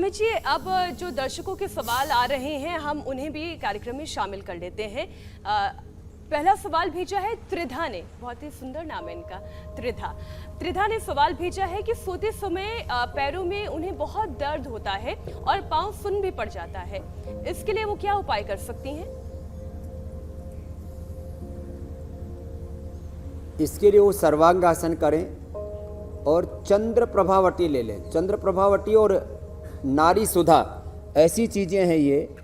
स्वामी जी, अब जो दर्शकों के सवाल आ रहे हैं हम उन्हें भी कार्यक्रम में शामिल कर लेते हैं। पहला सवाल भेजा है त्रिधा ने, बहुत ही सुंदर नाम है इनका, त्रिधा ने सवाल भेजा है कि सोते समय पैरों में उन्हें बहुत दर्द होता है और पांव सुन्न भी पड़ जाता है, इसके लिए वो क्या उपाय कर सकती हैं? इसके लिए वो सर्वांग आसन करें और चंद्र प्रभावटी ले लें। चंद्र प्रभावटी और नारी सुधा ऐसी चीज़ें हैं, ये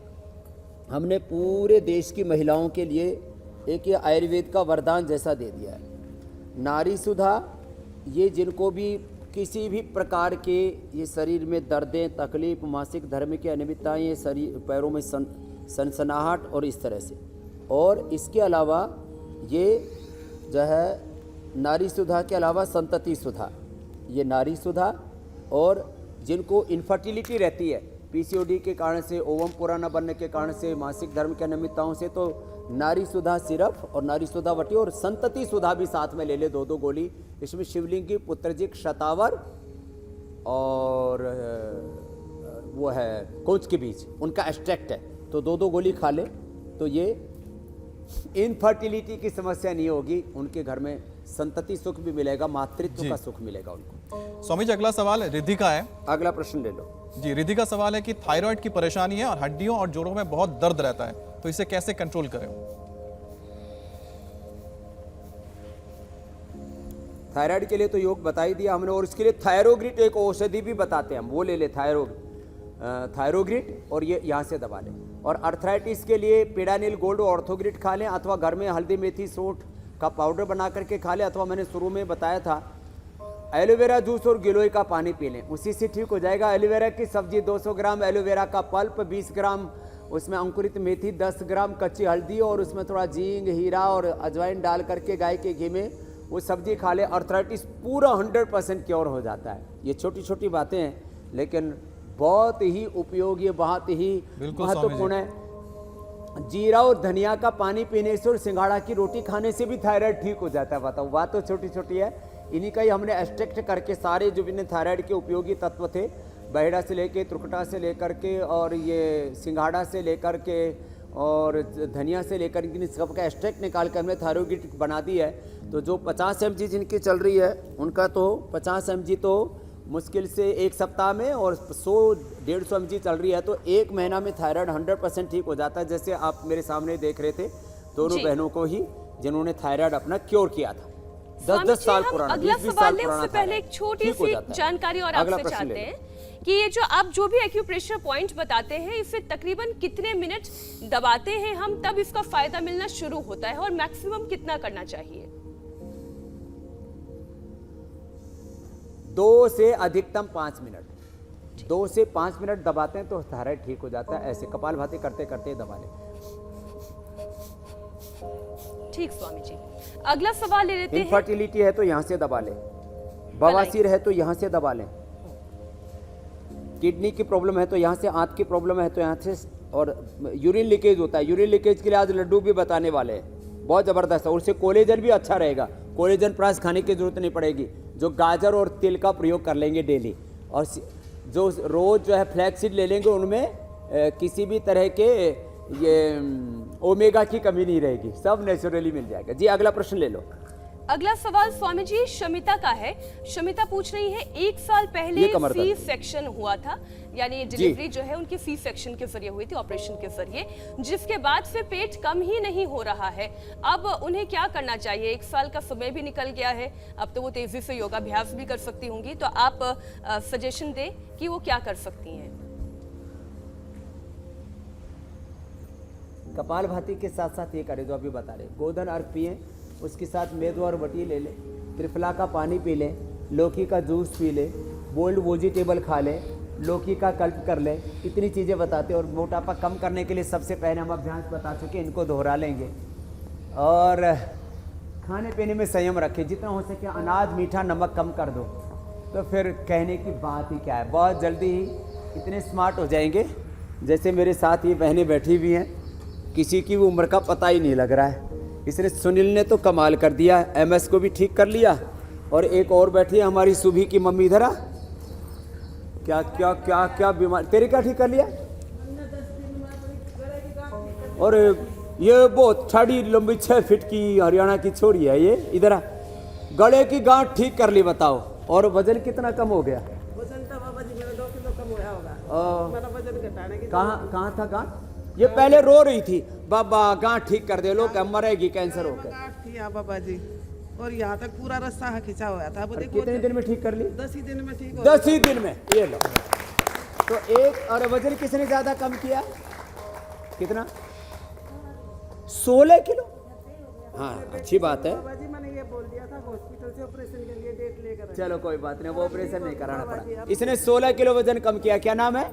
हमने पूरे देश की महिलाओं के लिए एक ये आयुर्वेद का वरदान जैसा दे दिया है। नारी सुधा ये जिनको भी किसी भी प्रकार के ये शरीर में दर्दें, तकलीफ, मासिक धर्म की अनियमितताएं, ये शरीर पैरों में सनसनाहट और इस तरह से, और इसके अलावा ये जो है नारी सुधा के अलावा संतति सुधा, ये नारी सुधा, और जिनको इनफर्टिलिटी रहती है पीसीओडी के कारण से, ओवम पूरा न बनने के कारण से, मासिक धर्म की अनियमितताओं से, तो नारी सुधा सिरप और नारी सुधा वटी और संतति सुधा भी साथ में ले ले, 2-2 गोली। इसमें शिवलिंगी, पुत्रजिक, शतावर और वो है कोच के बीच, उनका एक्सट्रैक्ट है, तो 2-2 गोली खा ले तो ये इनफर्टिलिटी की समस्या नहीं होगी, उनके घर में संतति सुख भी मिलेगा, मातृत्व का सुख मिलेगा उनको। स्वामी जी, अगला सवाल रिद्धि का है। अगला प्रश्न ले लो जी। रिद्धि का सवाल है कि थायराइड की परेशानी है और हड्डियों और जोड़ों में बहुत दर्द रहता है, तो इसे कैसे कंट्रोल करें? थायराइड के लिए तो योग बता ही दिया हमने, और इसके लिए थायरोग्रिट एक औषधि भी बताते हैं हम, वो ले ले, थायरोग्रिट, और ये यहाँ से दबा लें। और अर्थराइटिस के लिए पेडानिल गोल्ड ऑर्थोग्रिट खा लें, अथवा घर में हल्दी, मेथी, सूंठ का पाउडर बना करके खा लें, अथवा मैंने शुरू में बताया था एलोवेरा जूस और गिलोय का पानी पी लें, उसी से ठीक हो जाएगा। एलोवेरा की सब्जी 200 ग्राम, एलोवेरा का पल्प 20 ग्राम, उसमें अंकुरित मेथी 10 ग्राम, कच्ची हल्दी और उसमें थोड़ा जींग, हीरा और अजवाइन डाल करके गाय के घी में वो सब्जी खा ले, अर्थराइटिस पूरा 100% क्योर हो जाता है। ये छोटी छोटी बातें हैं लेकिन बहुत ही उपयोगी, बहुत ही महत्वपूर्ण है। जीरा और धनिया का पानी पीने से और सिंघाड़ा की रोटी खाने से भी थायराइड ठीक हो जाता है। बताओ, बात तो छोटी छोटी है, इन्हीं का ही हमने एक्सट्रैक्ट करके सारे जो भी थायराइड के उपयोगी तत्व थे, बहेड़ा से लेके, त्रुकटा से लेकर के, और ये सिंघाड़ा से लेकर के, और धनिया से लेकर, इन सबका एक्सट्रैक्ट निकाल कर हमने थायरोगिट बना दी है। तो जो 50 mg जिनकी चल रही है उनका तो 50 mg तो मुश्किल से 1 सप्ताह में, और 100-150 mg चल रही है तो 1 महीना में थायराइड 100% ठीक हो जाता है। जैसे आप मेरे सामने देख रहे थे दोनों बहनों को ही, जिन्होंने थायराइड अपना क्योर किया था, 10-10 साल पुराना, 20-20 साल पुराना। उससे पहले एक छोटी सी जानकारी और आपसे चाहते हैं कि ये जो आप जो भी एक्यूप्रेशर पॉइंट बताते हैं, इसे तकरीबन कितने मिनट दबाते हैं हम तब इसका फायदा मिलना शुरू होता है, और मैक्सिमम कितना करना चाहिए? 2 से अधिकतम 5 मिनट, 2 से 5 मिनट दबाते हैं तो थायराइड ठीक हो जाता है। ऐसे कपालभाति करते करते दबा लें। ठीक स्वामी जी, अगला सवाल ले लेते हैं। इनफर्टिलिटी है तो यहाँ से दबा लें, बवासीर है तो यहाँ से दबा लें, किडनी की प्रॉब्लम है तो यहाँ से, आंत की प्रॉब्लम है तो यहाँ से, और यूरिन लीकेज होता है, यूरिन लीकेज के लिए आज लड्डू भी बताने वाले हैं, बहुत ज़बरदस्त है, और उससे कोलेजन भी अच्छा रहेगा। कोलेजन प्रास खाने की जरूरत नहीं पड़ेगी, जो गाजर और तिल का प्रयोग कर लेंगे डेली, और जो रोज़ जो है फ्लैक्सीड ले लेंगे, उनमें किसी भी तरह के ये ओमेगा की कमी नहीं रहेगी, सब नेचुरली मिल जाएगा। जी, अगला प्रश्न ले लो। अगला सवाल स्वामी जी शमिता का है। शमिता पूछ रही है, 1 साल पहले सी सेक्शन हुआ था, यानी डिलीवरी जो है उनकी सी सेक्शन के जरिए हुई थी, ऑपरेशन के जरिए, जिसके बाद फिर पेट कम ही नहीं हो रहा है। अब उन्हें क्या करना चाहिए? 1 साल का समय भी निकल गया है, अब तो वो तेजी से योगाभ्यास भी कर सकती होंगी, तो आप सजेशन दें कि वो क्या कर सकती हैं। कपालभाति के साथ साथ ये करें जो अभी बता रहे, गोधन अर्घ पिए, उसके साथ मेदो और वटी ले लें, त्रिफला का पानी पी लें, लौकी का जूस पी लें, बोल्ड वेजिटेबल खा लें, लौकी का कल्प कर लें। इतनी चीज़ें बताते हैं। और मोटापा कम करने के लिए सबसे पहले हम अभ्यास बता चुके, इनको दोहरा लेंगे। और खाने पीने में संयम रखें, जितना हो सके अनाज, मीठा, नमक कम कर दो, तो फिर कहने की बात ही क्या है। बहुत जल्दी ही इतने स्मार्ट हो जाएंगे, जैसे मेरे साथ ये बहनें बैठी हुई हैं, किसी की भी उम्र का पता ही नहीं लग रहा है। इसने सुनील ने तो कमाल कर दिया, MS को भी ठीक कर लिया, और एक और बैठी है हमारी सुभी की मम्मी, इधर आ, क्या क्या क्या क्या बीमार, तेरी क्या ठीक कर लिया? और ये बहुत छड़ी लंबी 6 फीट की हरियाणा की छोरी है ये, इधर आ। गले की गांठ ठीक कर ली, बताओ। और वजन कितना कम हो गया? वजन तो बाबा जी मेरा 2 किलो कम हुआ होगा। मेरा वजन घटाने की कहाँ था गांठ? ये पहले रो रही थी, बाबा गांठ ठीक कर दे, लोग मरेगी कैंसर होकर। गांठ थी यहाँ बाबा जी, और यहाँ तक पूरा रास्ता खिंचा हुआ था। और कितने दिन में ठीक कर ली? 10 ही दिन में ठीक हो 10 ही दिन में, ये लो। तो एक, और वजन किसने ज्यादा कम किया? कितना? 16 किलो। हाँ, अच्छी बात है। बाबा जी मैंने ये बोल दिया था हॉस्पिटल से ऑपरेशन के लिए डेट लेकर आए। चलो कोई बात नहीं, वो ऑपरेशन नहीं कराना पड़ा। इसने 16 किलो वजन कम किया। क्या नाम है?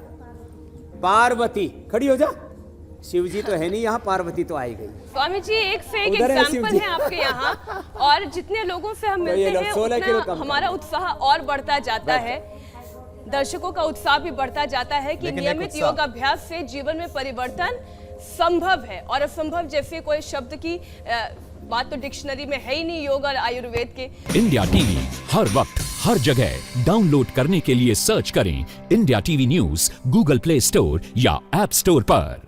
पार्वती। खड़ी हो जा। शिव जी तो है नहीं यहाँ, पार्वती तो आई गई। स्वामी जी एक से एक उधर है शिव एग्जाम्पल जी। है आपके यहाँ, और जितने लोगों से हम तो ये मिलते लो, हैं 16 किलो उतना कम हमारा उत्साह और बढ़ता जाता है, दर्शकों का उत्साह भी बढ़ता जाता है कि लेकिन एक नियमित उत्साह- योग अभ्यास से जीवन में परिवर्तन संभव है। और असंभव जैसे कोई शब्द की बात तो डिक्शनरी में है ही नहीं, योग और आयुर्वेद के। इंडिया टीवी हर वक्त हर जगह डाउनलोड करने के लिए सर्च करें India TV news Google play store या ऐप स्टोर पर।